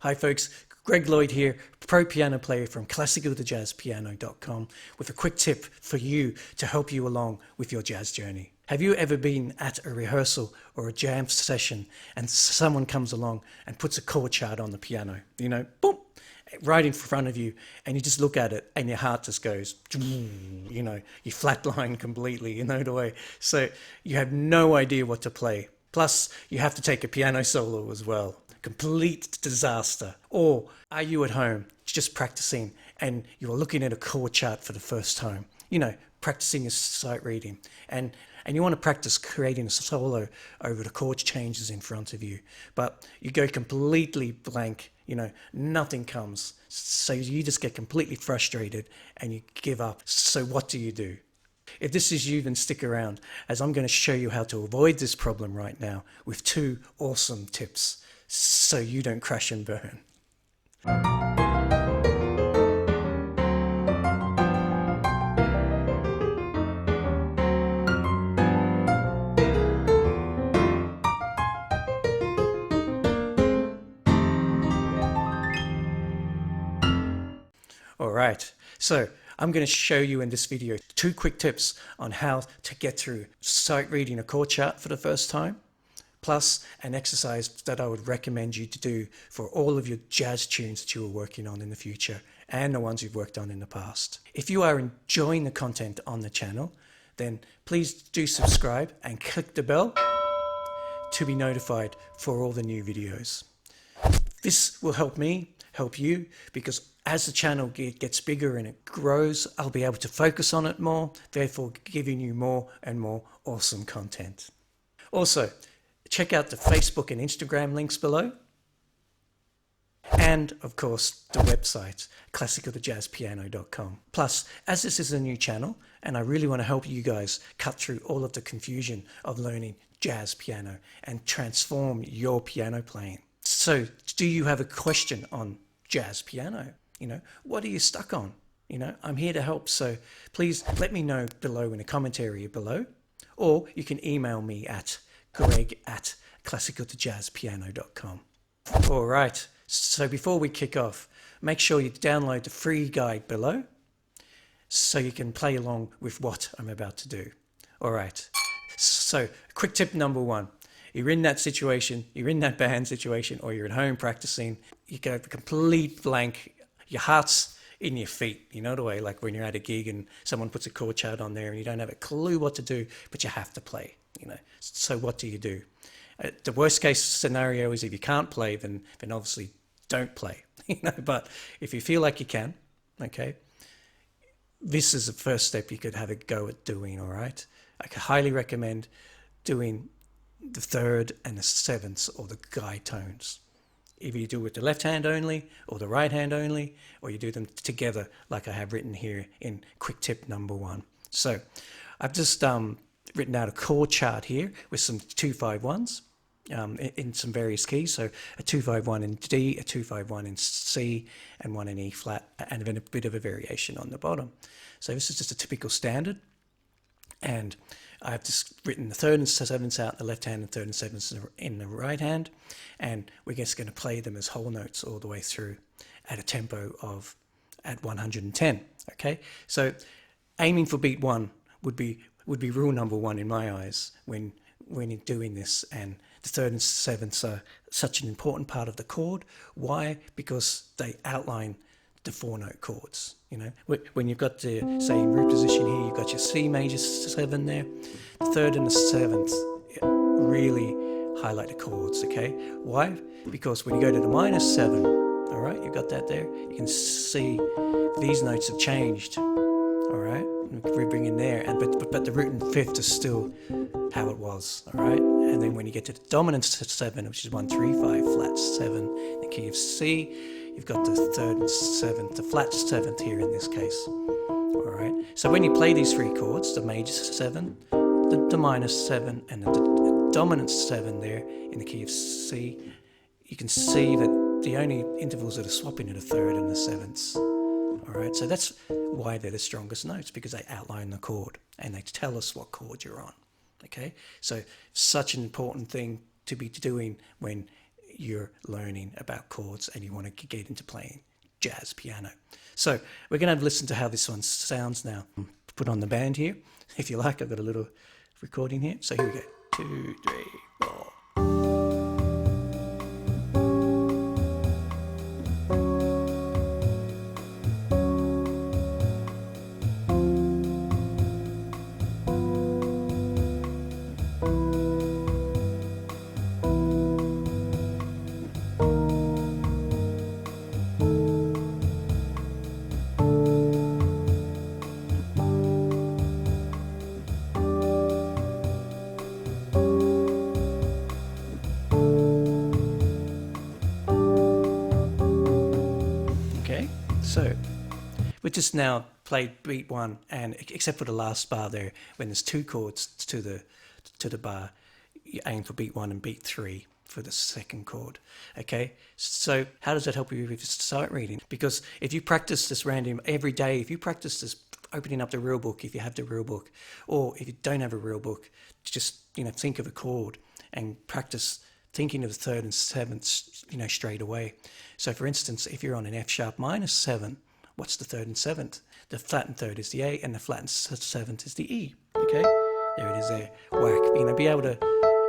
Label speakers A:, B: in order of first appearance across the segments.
A: Hi folks, Greg Lloyd here, pro piano player from classicaltojazzpiano.com with a quick tip for you to help you along with your jazz journey. Have you ever been at a rehearsal or a jam session and someone comes along and puts a chord chart on the piano, boom, right in front of you, and you just look at it and your heart just goes, you flatline completely, the way. So you have no idea what to play. Plus, you have to take a piano solo as well. Complete disaster. Or are you at home just practicing and you're looking at a chord chart for the first time, practicing your sight reading, and you want to practice creating a solo over the chord changes in front of you, but you go completely blank, nothing comes. So you just get completely frustrated and you give up. So what do you do? If this is you, then stick around, as I'm going to show you how to avoid this problem right now with 2 awesome tips so you don't crash and burn. All right, so I'm going to show you in this video 2 quick tips on how to get through sight reading a chord chart for the first time, plus an exercise that I would recommend you to do for all of your jazz tunes that you are working on in the future and the ones you've worked on in the past. If you are enjoying the content on the channel, then please do subscribe and click the bell to be notified for all the new videos. This will help me, help you, because as the channel gets bigger and it grows, I'll be able to focus on it more, therefore giving you more and more awesome content. Also, check out the Facebook and Instagram links below. And of course, the website, classicaltojazzpiano.com. Plus, as this is a new channel, and I really want to help you guys cut through all of the confusion of learning jazz piano and transform your piano playing. So, do you have a question on jazz piano? What are you stuck on? I'm here to help, so please let me know below in the commentary below, or you can email me at greg@classicaltojazzpiano.com. All right, so before we kick off, make sure you download the free guide below so you can play along with what I'm about to do. All right, so quick tip number 1. You're in that situation, you're in that band situation, or you're at home practicing, you go complete blank, your heart's in your feet, the way, like when you're at a gig and someone puts a chord chart on there and you don't have a clue what to do, but you have to play, So what do you do? The worst case scenario is if you can't play, then obviously don't play, but if you feel like you can, okay, this is the first step you could have a go at doing, all right? I could highly recommend doing the 3rd and the 7th, or the guide tones. Either you do it with the left hand only or the right hand only, or you do them together like I have written here in quick tip number 1. So I've just written out a chord chart here with some 2-5-1s in some various keys. So a 2-5-1 in D, a 2-5-1 in C, and 1 in E flat, and then a bit of a variation on the bottom. So this is just a typical standard. And I've just written the 3rd and 7th out in the left hand and 3rd and 7th in the right hand, and we're just going to play them as whole notes all the way through at a tempo of at 110. Okay, so aiming for beat 1 would be rule number 1 in my eyes when you're doing this, and the 3rd and 7th are such an important part of the chord. Why? Because they outline the 4-note chords. When you've got the, say, root position here, you've got your C major 7 there. The 3rd and the 7th really highlight the chords, okay? Why? Because when you go to the -7, all right, you've got that there, you can see these notes have changed, all right? We bring in there, but the root and 5th is still how it was, all right? And then when you get to the dominant 7, which is 1-3-5 flat 7, in the key of C, you've got the 3rd and 7th, the flat 7th here in this case. All right. So when you play these 3 chords, the major 7, the minor 7, and the dominant 7 there in the key of C, you can see that the only intervals that are swapping are the 3rd and the 7ths. All right. So that's why they're the strongest notes, because they outline the chord and they tell us what chord you're on. Okay. So such an important thing to be doing when you're learning about chords and you want to get into playing jazz piano. So we're going to have a listen to how this one sounds now. Put on the band here, if you like. I've got a little recording here. So here we go. 2, 3, 4. So we just now played beat 1, and except for the last bar there, when there's 2 chords to the bar, you aim for beat 1 and beat 3 for the second chord. Okay, so how does that help you with sight reading? Because if you practice this random every day, if you practice this opening up the real book, if you have the real book, or if you don't have a real book, just think of a chord and practice thinking of the 3rd and 7th, straight away. So for instance, if you're on an F sharp minus 7, what's the 3rd and 7th? The flattened 3rd is the A, and the flattened 7th is the E. Okay, there it is there. Whack. Be able to,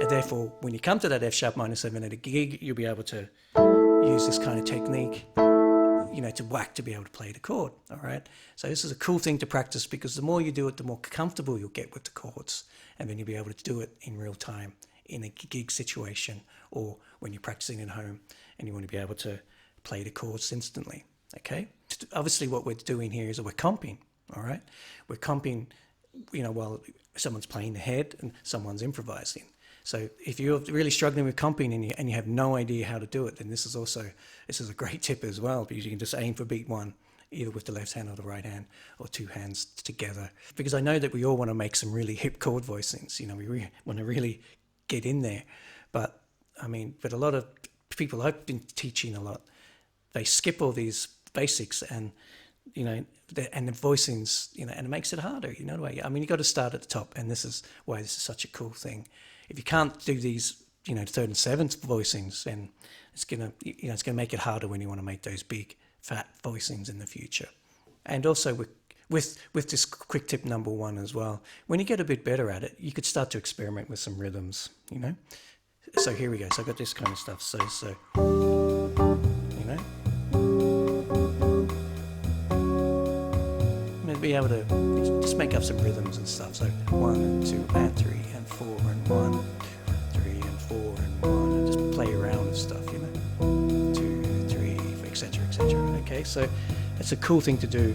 A: and therefore, when you come to that F sharp minus 7 at a gig, you'll be able to use this kind of technique, to whack to be able to play the chord. All right. So this is a cool thing to practice, because the more you do it, the more comfortable you'll get with the chords, and then you'll be able to do it in real time in a gig situation, or when you're practicing at home and you want to be able to play the chords instantly. Okay, obviously what we're doing here is we're comping. All right, we're comping, while someone's playing the head and someone's improvising. So if you're really struggling with comping and you have no idea how to do it, then this is a great tip as well, because you can just aim for beat 1, either with the left hand or the right hand, or 2 hands together. Because I know that we all want to make some really hip chord voicings. We want to really get in there, but a lot of people I've been teaching a lot, they skip all these basics, and the voicings, and it makes it harder. You got to start at the top, and this is why this is such a cool thing. If you can't do these, 3rd and 7th voicings, then it's gonna make it harder when you want to make those big fat voicings in the future. And also with this quick tip number 1 as well, when you get a bit better at it, you could start to experiment with some rhythms. So here we go. So I've got this kind of stuff. So be able to just make up some rhythms and stuff. So 1 and 2 and 3 and 4 and 1, 3 and 4 and 1, and just play around with stuff, 2, 3, etc., etc. Okay, so it's a cool thing to do.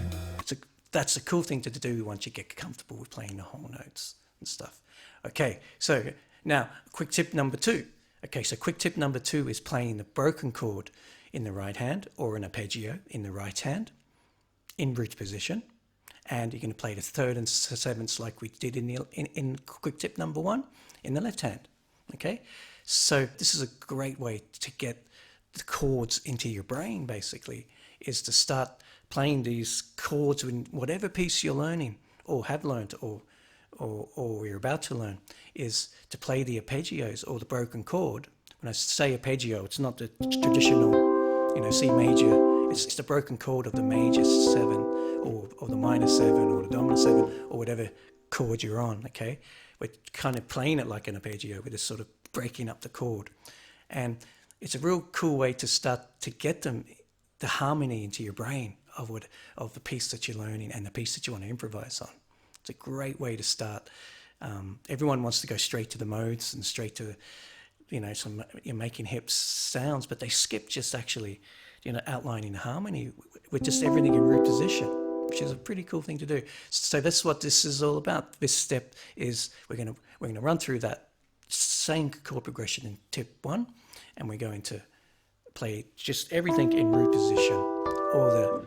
A: That's a cool thing to do once you get comfortable with playing the whole notes and stuff. Okay, so now quick tip number 2. Okay, so quick tip number 2 is playing the broken chord in the right hand, or an arpeggio in the right hand, in root position. And you're going to play the 3rd and 7th like we did in quick tip number 1 in the left hand. Okay, so this is a great way to get the chords into your brain. Basically, is to start playing these chords in whatever piece you're learning, or have learned, or you're about to learn, is to play the arpeggios or the broken chord. When I say arpeggio, it's not the traditional, C major. It's the broken chord of the major 7, or the minor 7, or the dominant 7, or whatever chord you're on. Okay, we're kind of playing it like an arpeggio. We're just sort of breaking up the chord, and it's a real cool way to start to get the harmony into your brain of the piece that you're learning and the piece that you want to improvise on. It's a great way to start. Everyone wants to go straight to the modes and straight to, you're making hip sounds, but they skip just actually, outlining the harmony with just everything in root position, which is a pretty cool thing to do. So that's what this is all about. This step is we're gonna run through that same chord progression in tip 1, and we're going to play just everything in root position, all the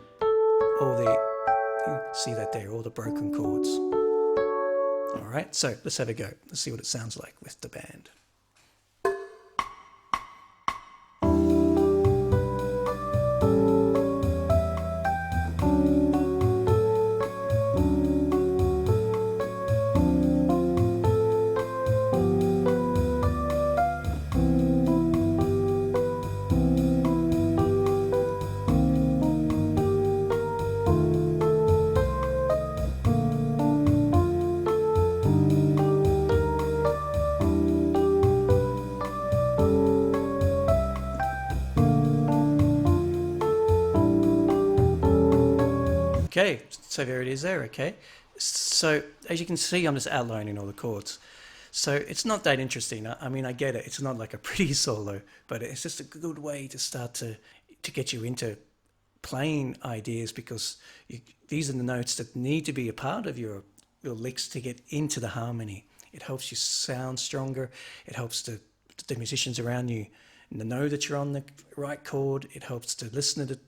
A: you see that there, all the broken chords. All right, so let's have a go. Let's see what it sounds like with the band. Okay, so there it is there, okay? So as you can see, I'm just outlining all the chords. So it's not that interesting. I mean, I get it. It's not like a pretty solo, but it's just a good way to start to get you into playing ideas, because these are the notes that need to be a part of your licks to get into the harmony. It helps you sound stronger. It helps the musicians around you know that you're on the right chord. It helps the listener that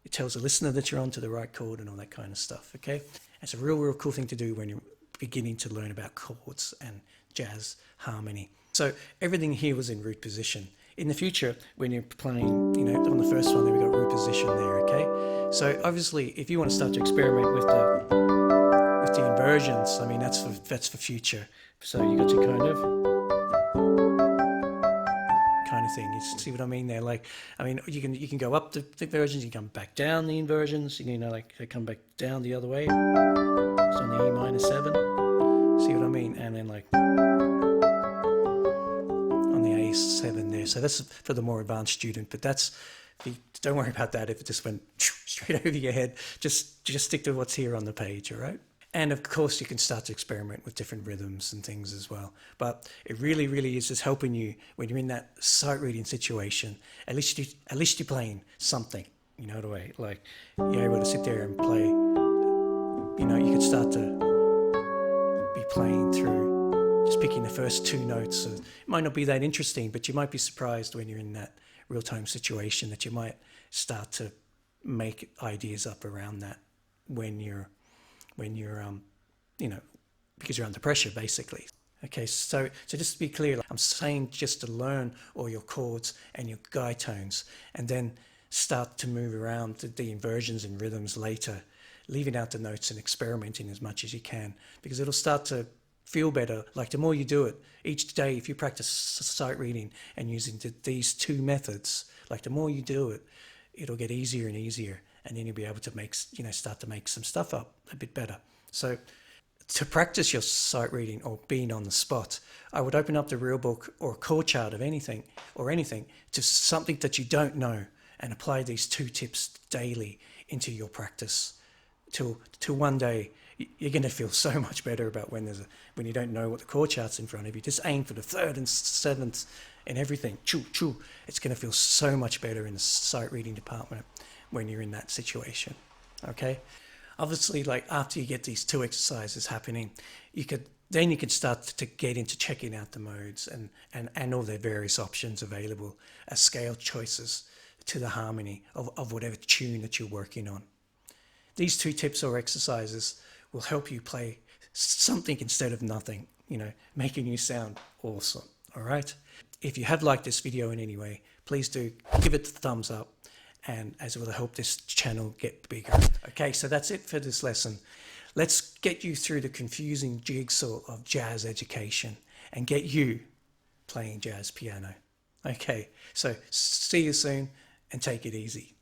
A: it tells the listener that you're onto the right chord and all that kind of stuff. Okay, it's a real cool thing to do when you're beginning to learn about chords and jazz harmony. So everything here was in root position. In the future, when you're playing, on the first one there we got root position there. Okay, so obviously if you want to start to experiment with the inversions, I mean that's for future. So you got your kind of thing. You see what I mean there? Like, I mean, you can go up the inversions, you come back down the inversions. Like they come back down the other way. It's on the E minor 7. See what I mean? And then like on the A7 there. So that's for the more advanced student. But don't worry about that if it just went straight over your head. Just stick to what's here on the page. All right. And of course, you can start to experiment with different rhythms and things as well. But it really, really is just helping you when you're in that sight reading situation. At least you're playing something, the way. Like you're able to sit there and play. You could start to be playing through just picking the first two notes. So it might not be that interesting, but you might be surprised when you're in that real-time situation that you might start to make ideas up around that when you're because you're under pressure, basically. Okay, so just to be clear, I'm saying just to learn all your chords and your guide tones, and then start to move around the inversions and rhythms later, leaving out the notes and experimenting as much as you can, because it'll start to feel better. Like the more you do it each day, if you practice sight reading and using these two methods, like the more you do it, it'll get easier and easier. And then you'll be able to start to make some stuff up a bit better. So to practice your sight reading or being on the spot, I would open up the real book or a chord chart of anything to something that you don't know, and apply these two tips daily into your practice till one day you're going to feel so much better about when you don't know what the chord chart's in front of you. Just aim for the 3rd and 7th and everything. Choo. It's going to feel so much better in the sight reading department when you're in that situation. Okay, obviously, like after you get these two exercises happening, you could start to get into checking out the modes and all their various options available as scale choices to the harmony of whatever tune that you're working on. These two tips or exercises will help you play something instead of nothing, making you sound awesome. All right, if you have liked this video in any way, please do give it the thumbs up, and as it will help this channel get bigger. Okay, so that's it for this lesson. Let's get you through the confusing jigsaw of jazz education and get you playing jazz piano. Okay, so see you soon and take it easy.